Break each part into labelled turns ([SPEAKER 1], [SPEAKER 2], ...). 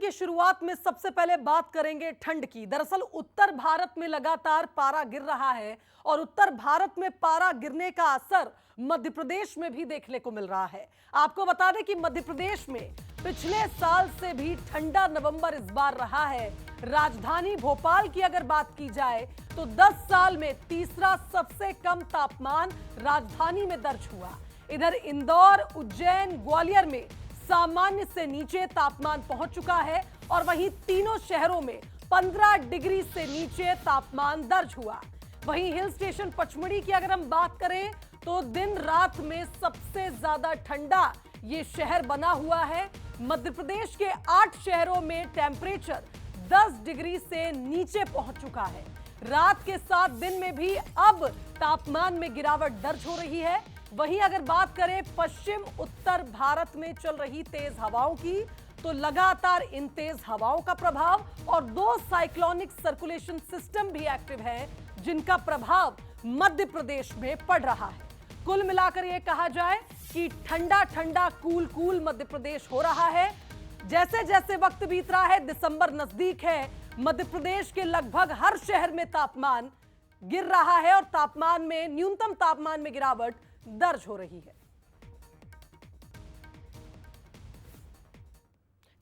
[SPEAKER 1] की शुरुआत में सबसे पहले बात करेंगे ठंड की। दरअसल उत्तर भारत में लगातार पारा गिर रहा है और उत्तर भारत में पारा गिरने का असर मध्य प्रदेश में भी देखने को मिल रहा है। आपको बता दें कि मध्य प्रदेश में पिछले साल से भी ठंडा नवंबर इस बार रहा है। राजधानी भोपाल की अगर बात की जाए तो 10 साल में तीसरा सबसे कम तापमान राजधानी में दर्ज हुआ। इधर इंदौर, उज्जैन, ग्वालियर में सामान्य से नीचे तापमान पहुंच चुका है और वहीं तीनों शहरों में 15 डिग्री से नीचे तापमान दर्ज हुआ। वहीं हिल स्टेशन पचमढ़ी की अगर हम बात करें तो दिन रात में सबसे ज्यादा ठंडा ये शहर बना हुआ है। मध्य प्रदेश के 8 शहरों में टेम्परेचर 10 डिग्री से नीचे पहुंच चुका है। रात के साथ दिन में भी अब तापमान में गिरावट दर्ज हो रही है। वहीं अगर बात करें पश्चिम उत्तर भारत में चल रही तेज हवाओं की, तो लगातार इन तेज हवाओं का प्रभाव और 2 साइक्लोनिक सर्कुलेशन सिस्टम भी एक्टिव हैं, जिनका प्रभाव मध्य प्रदेश में पड़ रहा है। कुल मिलाकर यह कहा जाए कि ठंडा ठंडा कूल कूल मध्य प्रदेश हो रहा है। जैसे जैसे वक्त बीत रहा है, दिसंबर नजदीक है, मध्य प्रदेश के लगभग हर शहर में तापमान गिर रहा है और तापमान में न्यूनतम तापमान में गिरावट दर्ज हो रही है।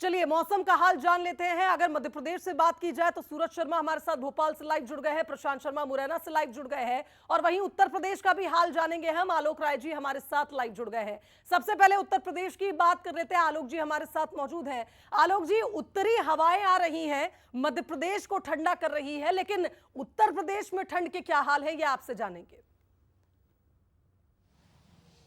[SPEAKER 1] चलिए मौसम का हाल जान लेते हैं। अगर मध्य प्रदेश से बात की जाए तो सूरज शर्मा हमारे साथ भोपाल से लाइव जुड़ गए हैं, प्रशांत शर्मा मुरैना से लाइव जुड़ गए हैं और वहीं उत्तर प्रदेश का भी हाल जानेंगे हम। आलोक राय जी हमारे साथ लाइव जुड़ गए हैं। सबसे पहले उत्तर प्रदेश की बात कर लेते हैं। आलोक जी हमारे साथ मौजूद हैं। आलोक जी, उत्तरी हवाएं आ रही हैं, मध्य प्रदेश को ठंडा कर रही है, लेकिन उत्तर प्रदेश में ठंड के क्या हाल है, यह आपसे जानेंगे।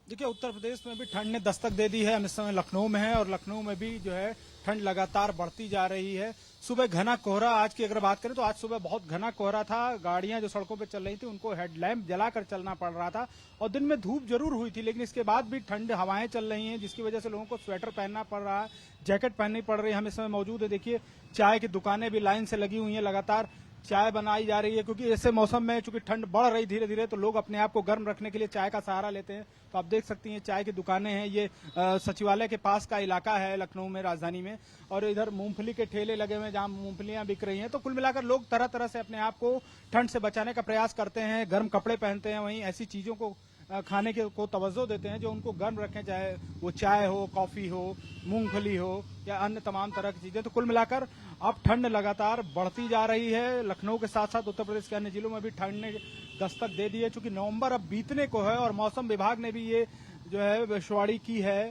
[SPEAKER 2] देखिए, उत्तर प्रदेश में भी ठंड ने दस्तक दे दी है। हम इस समय लखनऊ में हैं और लखनऊ में भी जो है ठंड लगातार बढ़ती जा रही है। सुबह घना कोहरा, आज की अगर बात करें तो आज सुबह बहुत घना कोहरा था। गाड़ियां जो सड़कों पे चल रही थी उनको हेडलैम्प जलाकर चलना पड़ रहा था और दिन में धूप जरूर हुई थी, लेकिन इसके बाद भी ठंड हवाएं चल रही हैं, जिसकी वजह से लोगों को स्वेटर पहनना पड़ रहा है, जैकेट पहननी पड़ रही है। हम इस समय मौजूद है, देखिए चाय की दुकानें भी लाइन से लगी हुई हैं, लगातार चाय बनाई जा रही है, क्योंकि ऐसे मौसम में चूंकि ठंड बढ़ रही धीरे धीरे तो लोग अपने आप को गर्म रखने के लिए चाय का सहारा लेते हैं। तो आप देख सकती हैं चाय की दुकानें हैं। ये सचिवालय के पास का इलाका है लखनऊ में, राजधानी में, और इधर मूंगफली के ठेले लगे हुए हैं जहां मूंगफलियां बिक रही हैं। तो कुल मिलाकर लोग तरह तरह से अपने आप को ठंड से बचाने का प्रयास करते हैं, गर्म कपड़े पहनते हैं, वहीं ऐसी चीजों को खाने के को तवज्जो देते हैं जो उनको गर्म रखें, चाहे वो चाय हो, कॉफी हो, मूंगफली हो या अन्य तमाम तरह की चीजें। तो कुल मिलाकर अब ठंड लगातार बढ़ती जा रही है। लखनऊ के साथ साथ उत्तर प्रदेश के अन्य जिलों में भी ठंड ने दस्तक दे दी है, चूंकि नवंबर अब बीतने को है और मौसम विभाग ने भी ये जो है भविष्यवाणी की है,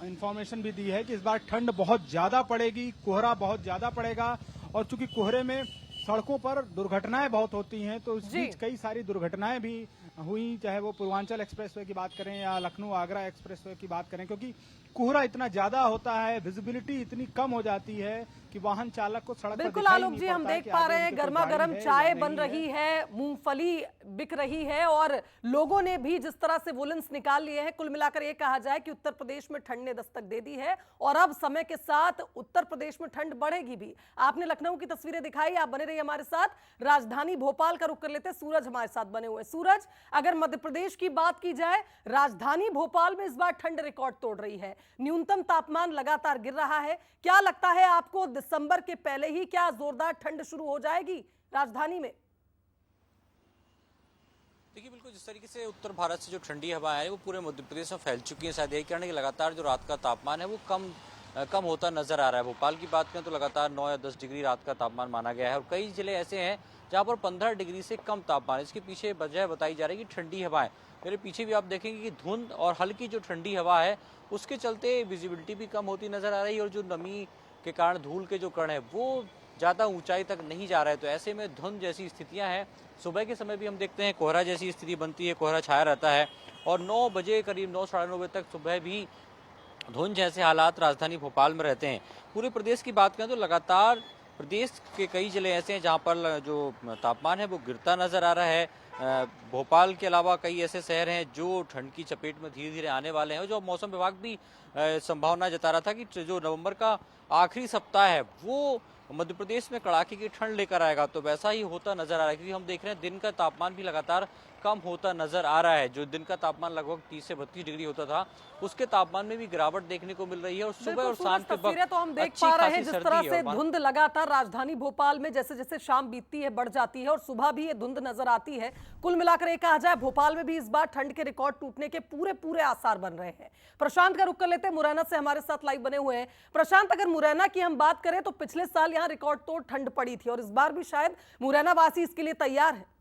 [SPEAKER 2] इंफॉर्मेशन भी दी है कि इस बार ठंड बहुत ज्यादा पड़ेगी, कोहरा बहुत ज्यादा पड़ेगा। और चूंकि कोहरे में सड़कों पर दुर्घटनाएं बहुत होती हैं, तो इस बीच कई सारी दुर्घटनाएं भी हुई, चाहे वो पूर्वांचल एक्सप्रेसवे की बात करें या लखनऊ आगरा एक्सप्रेसवे की बात करें, क्योंकि कोहरा इतना ज्यादा होता है, विजिबिलिटी इतनी कम हो जाती है कि वाहन चालक को सड़क पर
[SPEAKER 1] बिल्कुल आलोक जी, हम देख पा रहे हैं गर्मा गर्म चाय बन रही है, मूंगफली बिक रही है और लोगों ने भी जिस तरह से वुलन्स निकाल लिए हैं। कुल मिलाकर ये कहा जाए कि उत्तर प्रदेश में ठंड ने दस्तक दे दी है और अब समय के साथ उत्तर प्रदेश में ठंड बढ़ेगी भी। आपने लखनऊ की तस्वीरें दिखाई, आप बने रहिए हमारे साथ। राजधानी भोपाल का रुख कर लेते हैं, सूरज हमारे साथ बने हुए। सूरज, अगर मध्य प्रदेश की बात की जाए, राजधानी भोपाल में इस बार ठंड रिकॉर्ड तोड़ रही है, न्यूनतम तापमान लगातार गिर रहा है। क्या लगता है आपको, दिसंबर के पहले ही क्या जोरदार ठंड शुरू हो जाएगी राजधानी में?
[SPEAKER 3] देखिए, बिल्कुल जिस तरीके से उत्तर भारत से जो ठंडी हवा है वो पूरे मध्य प्रदेश में फैल चुकी है, शायद यही कारण है कि लगातार जो रात का तापमान है वो कम होता नजर आ रहा है। भोपाल की बात करें तो लगातार 9 या 10 डिग्री रात का तापमान माना गया है और कई जिले ऐसे हैं जहां पर 15 डिग्री से कम तापमान। इसके पीछे वजह बताई जा रही है कि ठंडी हवाएं। मेरे पीछे भी आप देखेंगे कि धुंध और हल्की जो ठंडी हवा है उसके चलते विजिबिलिटी भी कम होती नजर आ रही है और जो नमी के कारण धूल के जो कण है वो ज़्यादा ऊंचाई तक नहीं जा रहा है। तो ऐसे में धुंध जैसी स्थितियां हैं। सुबह के समय भी हम देखते हैं कोहरा जैसी स्थिति बनती है, कोहरा छाया रहता है और 9 बजे करीब 9 साढ़े 9 बजे तक सुबह भी धुंध जैसे हालात राजधानी भोपाल में रहते हैं। पूरे प्रदेश की बात करें तो लगातार प्रदेश के कई जिले ऐसे हैं जहां पर जो तापमान है वो गिरता नजर आ रहा है। भोपाल के अलावा कई ऐसे शहर हैं जो ठंड की चपेट में धीरे धीरे आने वाले हैं। जो मौसम विभाग भी संभावना जता रहा था कि जो नवंबर का आखिरी सप्ताह है वो मध्य प्रदेश में कड़ाके की ठंड लेकर आएगा, तो वैसा ही होता नजर आ रहा है, क्योंकि हम देख रहे हैं दिन का तापमान भी लगातार कम होता नजर आ रहा है। जो दिन का तापमान लगभग 30 से 32 डिग्री होता था, उसके तापमान में भी गिरावट देखने को मिल रही है। और सुबह और शाम के
[SPEAKER 1] तस्वीरें
[SPEAKER 3] वक्त
[SPEAKER 1] तो हम देख
[SPEAKER 3] अच्छी
[SPEAKER 1] पा रहे
[SPEAKER 3] खासी
[SPEAKER 1] हैं, जिस
[SPEAKER 3] सर्दी
[SPEAKER 1] तरह
[SPEAKER 3] है।
[SPEAKER 1] से
[SPEAKER 3] और
[SPEAKER 1] धुंध लगातार राजधानी भोपाल में जैसे जैसे शाम बीतती है बढ़ जाती है और सुबह भी ये धुंध नजर आती है। कुल मिलाकर ये कहा जाए, भोपाल में भी इस बार ठंड के रिकॉर्ड टूटने के पूरे पूरे आसार बन रहे हैं। प्रशांत का रुख कर लेते हैं, मुरैना से हमारे साथ लाइव बने हुए हैं। प्रशांत, अगर मुरैना की हम बात करें तो पिछले साल यहाँ रिकॉर्ड तोड़ ठंड पड़ी थी और इस बार भी शायद मुरैना वासी इसके लिए तैयार है।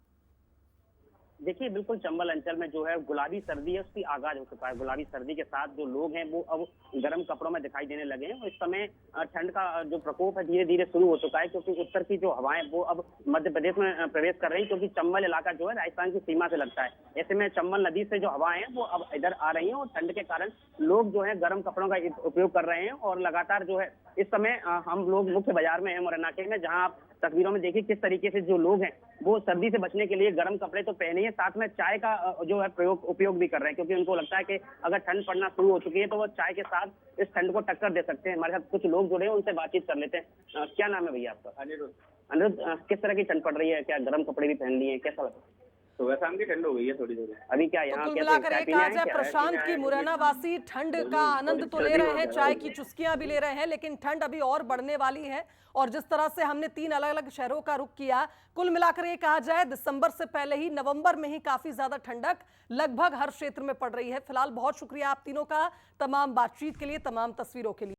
[SPEAKER 4] देखिए, बिल्कुल चंबल अंचल में जो है गुलाबी सर्दी है, उसकी आगाज हो चुका है। गुलाबी सर्दी के साथ जो लोग हैं वो अब गर्म कपड़ों में दिखाई देने लगे हैं और इस समय ठंड का जो प्रकोप है धीरे धीरे शुरू हो चुका है, क्योंकि उत्तर की जो हवाएं वो अब मध्य प्रदेश में प्रवेश कर रही हैं, क्योंकि चंबल इलाका जो है राजस्थान की सीमा से लगता है। ऐसे में चंबल नदी से जो हवाएं हैं वो अब इधर आ रही हैं और ठंड के कारण लोग जो है गर्म कपड़ों का उपयोग कर रहे हैं। और लगातार जो है इस समय हम लोग मुख्य बाजार में हैं मुरैना के में, जहाँ आप तस्वीरों में देखिए किस तरीके से जो लोग हैं वो सर्दी से बचने के लिए गर्म कपड़े तो पहने हैं, साथ में चाय का जो है उपयोग भी कर रहे हैं, क्योंकि उनको लगता है कि अगर ठंड पड़ना शुरू हो चुकी है तो वो चाय के साथ इस ठंड को टक्कर दे सकते हैं। हमारे साथ कुछ लोग जुड़े हैं, उनसे बातचीत कर लेते हैं। क्या नाम है भैया आपका?
[SPEAKER 5] अनिरुद्ध।
[SPEAKER 4] अनिरुद्ध, किस तरह की ठंड पड़ रही है? क्या गर्म कपड़े भी पहन लिए हैं? कैसा लगता है?
[SPEAKER 5] सुबह शाम की ठंड हो गई है थोड़ी थोड़ी।
[SPEAKER 4] अभी क्या
[SPEAKER 1] तो
[SPEAKER 4] यहाँ
[SPEAKER 1] कुल
[SPEAKER 4] कैसे
[SPEAKER 1] मिलाकर
[SPEAKER 4] चाय
[SPEAKER 1] ये
[SPEAKER 4] पीने
[SPEAKER 1] कहा
[SPEAKER 4] आए
[SPEAKER 1] जाए,
[SPEAKER 4] क्या?
[SPEAKER 1] प्रशांत की मुरैना वासी ठंड का आनंद तो ले रहे हैं, चाय की चुस्कियां भी ले रहे हैं, लेकिन ठंड अभी और बढ़ने वाली है। और जिस तरह से हमने 3 अलग अलग शहरों का रुख किया, कुल मिलाकर ये कहा जाए दिसंबर से पहले ही नवंबर में ही काफी ज्यादा ठंडक लगभग हर क्षेत्र में पड़ रही है। फिलहाल बहुत शुक्रिया आप तीनों का, तमाम बातचीत के लिए, तमाम तस्वीरों के लिए।